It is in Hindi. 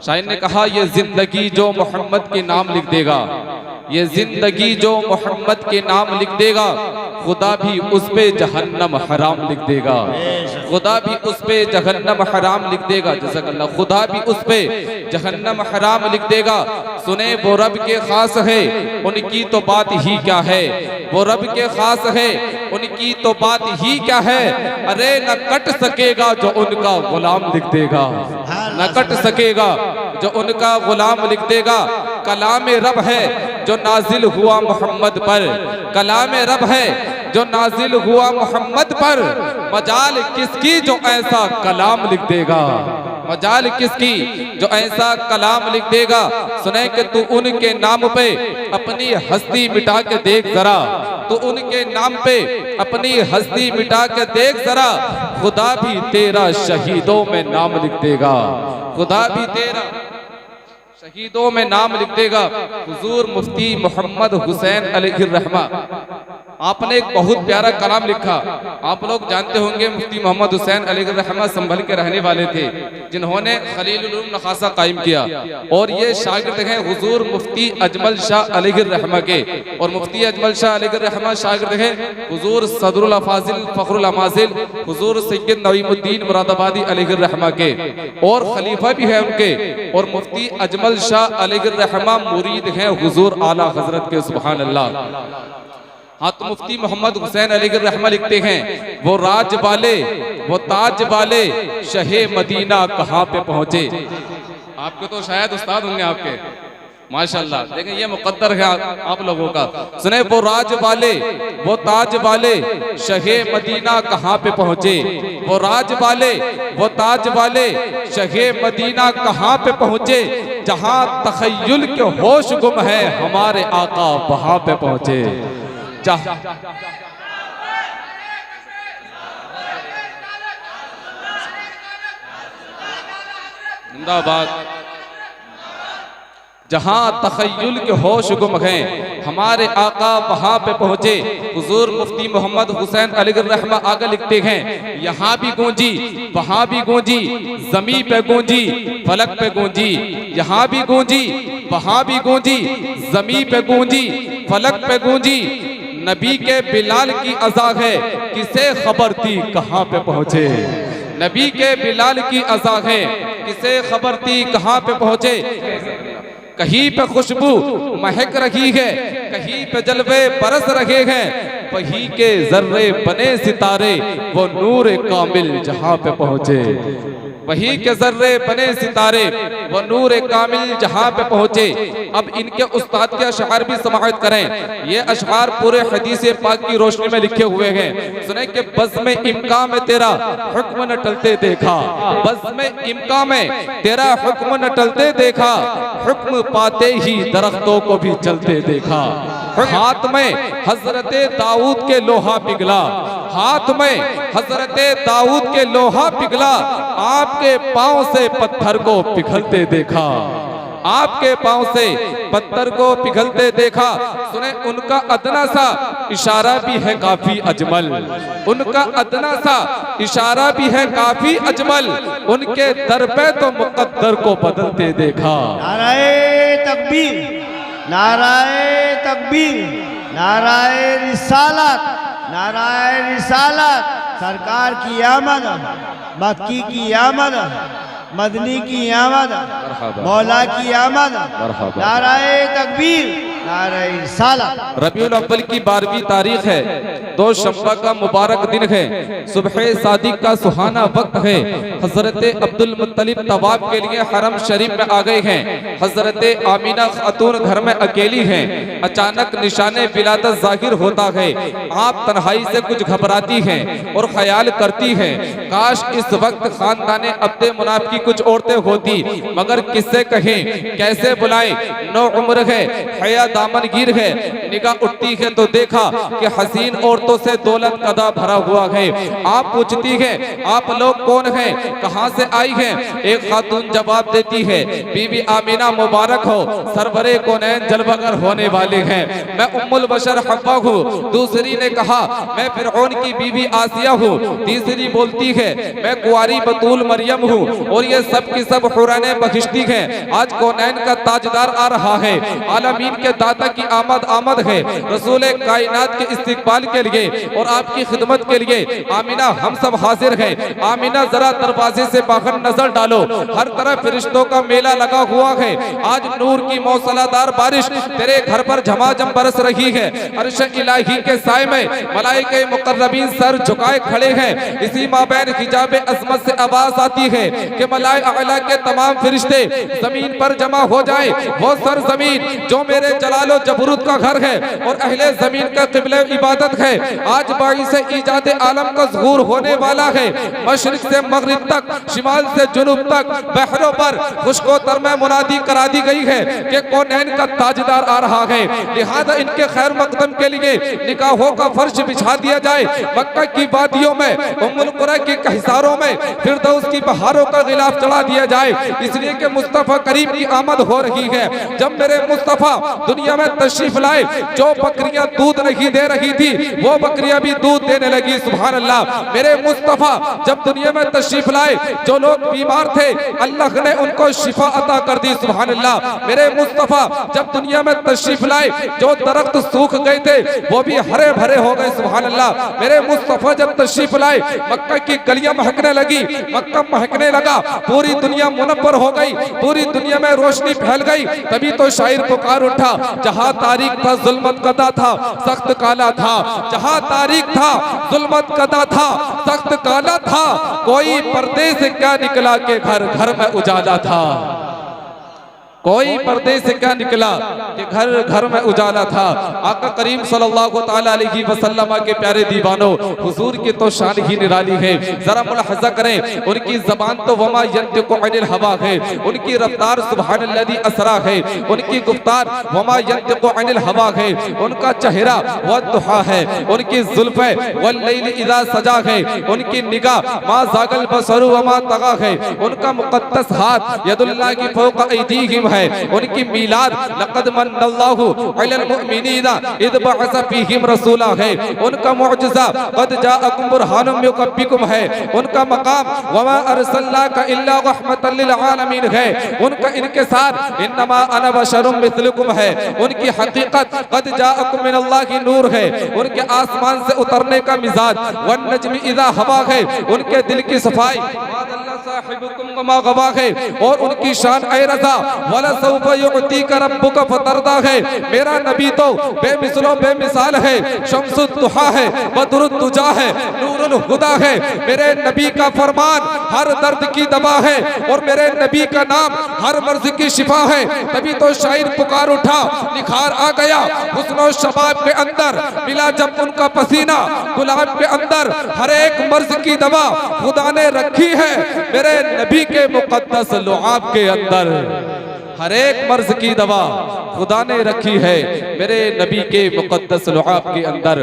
शायर ने कहा, ये जिंदगी जो मोहम्मद के नाम लिख देगा, ये जिंदगी जो मोहम्मद के नाम लिख देगा, खुदा भी उस पे जहन्नम हराम लिख देगा, खुदा भी उस पे जहन्नम हराम लिख देगा। जज़ाकल्लाह। खुदा भी उस पे जहन्नम हराम लिख देगा। सुने वो रब के खास है, उनकी तो बात ही क्या है, वो रब के खास है, उनकी तो बात ही क्या है। अरे न कट सकेगा जो उनका गुलाम लिख देगा, न कट सकेगा जो उनका गुलाम लिख देगा। कलाम रब है जो नाजिल हुआ मोहम्मद पर, कलाम रब है जो नाजिल हुआ मोहम्मद पर। मजाल किसकी जो ऐसा कलाम लिख देगा, मजाल किसकी जो ऐसा कलाम लिख देगा। सुने कि तू उनके नाम पे अपनी हस्ती मिटा के देख जरा, तू उनके नाम पे अपनी हस्ती मिटा के देख जरा। खुदा भी तेरा शहीदों में नाम लिख देगा, खुदा भी तेरा शहीदों में नाम लिख देगा। हुजूर मुफ्ती मोहम्मद हुसैन अलैहिर्रहमा, आपने एक बहुत प्यारा कलाम लिखा। आप लोग जानते होंगे मुफ्ती मोहम्मद हुसैन अलैहिर्रहमा संभल के रहने वाले थे, जिन्होंने खलीलुल उलूम नखासा कायम किया। और ये शागिर्द हैं हुजूर मुफ्ती अजमल शाह अलैहिर्रहमा के, और मुफ्ती अजमल शाह अलैहिर्रहमा शागिर्द हैं हुजूर सदरुल अफाजिल फखरुल अमाजिल हुजूर सैयद नईमुद्दीन मुरादाबादी अलैहिर्रहमा के, और खलीफा भी है उनके। और मुफ्ती अजमल शाह अलैहिर्रहमा मुरीद हैं हुजूर आला हजरत के। सुभान अल्लाह। हाँ, तो मुफ्ती मोहम्मद हुसैन अलैहिर्रहमा लिखते हैं, वो राज वाले वो ताज वाले शहे मदीना कहाँ पे पहुंचे। आपके तो शायद उस्ताद होंगे आपके, माशाल्लाह। देखें ये मुकद्दर है आप लोगों का। सुने, वो राज वाले वो ताज वाले शहे मदीना कहाँ पे पहुंचे, वो राज वाले वो ताज वाले शहे मदीना कहाँ पे पहुंचे। जहाँ तखय्युल के होश गुम है हमारे आका वहां पे पहुंचे। जिंदाबाद। जहां तखय्युल के होश गुम हैं हमारे आका वहां पे पहुंचे। हुजूर मुफ्ती मोहम्मद हुसैन अलैहिर्रहमा आगे लिखते हैं, यहाँ भी गूंजी वहां भी गूंजी, जमी पे गूंजी फलक पे गूंजी, यहाँ भी गूंजी वहां भी गूंजी, जमी पे गूंजी फलक पे गूंजी। नबी के बिलाल की अज़ा है, किसे खबर थी कहाँ पे पहुंचे। नबी के बिलाल की अज़ा है, किसे खबर थी कहाँ पे पहुंचे। कहीं पे खुशबू महक रही है, कहीं पे जलवे बरस रहे हैं, वही के जर्रे बने सितारे वो नूर कामिल जहाँ पे पहुंचे। वही के जर्रे बने सितारे वो नूर कामिल जहाँ पे पहुंचे। अब इनके उस्ताद के अशआर भी समाअत करें। ये अशआर पूरे हदीस पाक की रोशनी में लिखे हुए हैं। सुने कि बज़्म में इम्का में तेरा हुक्म न टलते देखा, बज़्म में इम्का में तेरा हुक्म न टलते देखा, हुक्म पाते ही दरख्तों को भी चलते देखा। हाथ में हजरते दाऊद के लोहा पिघला, हाथ में हजरते दाऊद के लोहा पिघला, आपके पांव से पत्थर को पिघलते देखा, आपके पांव से पत्थर को पिघलते देखा। सुने, उनका अदना सा इशारा भी है काफी अजमल, उनका अदना सा इशारा भी है काफी अजमल, उनके दर पे तो मुकद्दर को बदलते देखा। नाराए तकबीर, नाराए तकबीर, नाराए रिसालत, नाराए रिसालत। सरकार की आमद, मक्की की आमद, मदनी की आमद, मौला की आमद। नाराए तकबीर, नाराए रिसालत। रबीउल अव्वल की 12वीं तारीख है, 2 शंबा का मुबारक दिन है, सुबह सादिक का सुहाना वक्त है। हजरत अब्दुल मुत्तलिब तवाफ के लिए हरम शरीफ में आ गए हैं। हजरत आमीना खातून घर में अकेली हैं। अचानक निशाने विलादत जाहिर होता है। आप तन्हाई से कुछ घबराती हैं और ख्याल करती हैं, काश इस वक्त खानदाने अब्दे मुनाफ की कुछ औरतें होती, मगर किससे कहें कैसे बुलाएं। 9 उम्र है, हया दामनगीर है। निगाह उठती है तो देखा कि हसीन औरतों से दौलत कदा भरा हुआ है। आप पूछती है आप लोग कौन हैं, कहां से आई हैं? एक खातून जवाब देती है बीबी आमीना मुबारक हो, सरवरे कौनैन जलवगर होने वाले हैं। मैं उम्मुल बशर हव्वा हूँ। दूसरी ने कहा मैं फिरौन की बीबी आसिया हूँ। तीसरी बोलती है मैं कुंवारी बतूल मरियम हूँ। और ये सब की सब हुराने बखिश्ती हैं। आज कौनैन का ताजदार आ रहा है, आलमीन के दाता की आमद है। रसूल कायनात के इस्तिकबाल के लिए और आपकी खिदमत के लिए आमीना हम सब हाजिर हैं। आमीना जरा दरवाजे से बाहर नजर डालो, हर तरफ फरिश्तों का मेला लगा हुआ है। आज नूर की मौसलाधार बारिश तेरे घर पर झमाझम बरस रही है। अर्श इलाही के साए में मलाइके मुकर्रबीन सर झुकाए खड़े हैं। इसी माबैन हिजाबे अज़मत से आवाज आती है कि मलाए आला के तमाम फरिश्ते जमीन पर जमा हो जाए। वो सर जमीन जो मेरे जलालो जबरूत का घर है और अहले जमीन का क़िबले इबादत है, आज बाईस ईजाद आलम का ज़हूर होने वाला है। मशरिक से मगरिब तक, शिमाल से जुनूब तक बहरों पर खुशकोतर में मुनादी करा दी गई है कि कौनैन का ताजदार आ रहा है। लिहाजा इनके खैर मकदम के लिए निकाहों का फर्श बिछा दिया जाए। मक्का की वादियों में, उम्मुल कुरा के हिसारों में फिरदौस की बहारों का गिलाफ चढ़ा दिया जाए। इसलिए कि मुस्तफ़ा करीम की आमद हो रही है। जब मेरे मुस्तफ़ा दुनिया में तशरीफ लाए, जो बकरियां दूध नहीं दे रही थी वो बकरियां भी दूध देने लगी। सुभान अल्लाह। मेरे मुस्तफ़ा जब दुनिया में तशरीफ लाए, जो लोग बीमार थे अल्लाह ने उनको शिफा अता कर दी। सुभान अल्लाह। मेरे मुस्तफ़ा जब दुनिया में तशरीफ लाए, जो दरख्त सूख गए थे वो भी हरे भरे हो गए। सुभान अल्लाह। मेरे मुस्तफ़ा जब तशरीफ लाए, मक्का की गलियां महकने लगी, मक्का महकने लगा, पूरी दुनिया मुनव्वर हो गई, पूरी दुनिया में रोशनी फैल गई। तभी तो शायर पुकार उठा, जहां तारीख था जुल्मत कदा था, सख्त काला था। जहां तारीख था जुल्मत कदा था, सख्त काला था। कोई पर्दे से क्या निकला के घर घर में उजाला था। कोई पर्दे से क्या निकला कि घर घर में उजाला था। आका करीम सल्लल्लाहु ताला अलैहि वसल्लम के प्यारे दीवानों, हुजूर की तो शान ही निराली है। जरा मुलाहजा करें, उनकी जबान तो वमा यंतिकु अनिल हवा है, उनकी रफ्तार सुब्हानल्लज़ी असरा है, उनकी गुफ्तार वमा यंतिकु अनिल हवा है, उनका चेहरा वद्दुहा है, उनकी जुल्फे वल्लैल इज़ा सजा है, उनकी निगाह मा ज़ागल बसरु वमा तगा है, उनका मुक़द्दस हाथ यदुल्लाह की फौक़ ऐदीहिम है, उनकी मीलाद लक़द मन्नल्लाहु अलल मुअमिनीना इज़ बअस फ़ीहिम रसूला है, उनका मुअजिज़ा क़द जाअकुम बुरहानुम मिन रब्बिकुम है, उनका मकाम वमा अरसलनाका इल्ला रहमतल लिल आलमीन है, उनका इनकिसार इन्नमा अना बशरुम मिस्लुकुम है, उनकी हकीकत क़द जाअकुम मिनल्लाहि नूर है, उनके आसमान से उतरने का मिजाज वन नज्मि इज़ा हवा है, उनके दिल की सफाई साहिबुकुम वमा गवा है, और उनकी शान ऐ रज़ा वला सौफ युअतीका रब्बुका फतरदा है। मेरा नबी तो बेमिसलो बेमिसाल है, शम्सुद दुहा है, बदरुद दुजा है, नूरुल हुदा है। मेरे नबी का फरमान हर दर्द की दवा है और मेरे नबी का नाम हर मर्ज की शिफा है। तभी तो शायर पुकार उठा, निखार आ गया हुस्न शबाब के अंदर, मिला जब उनका पसीना गुलाब के अंदर। हर एक मर्ज की दवा खुदा ने रखी है मेरे नबी के मुकद्दस लुआब के अंदर। हर एक मर्ज की दवा खुदा ने रखी है मेरे नबी के मुकद्दस लुआब के अंदर।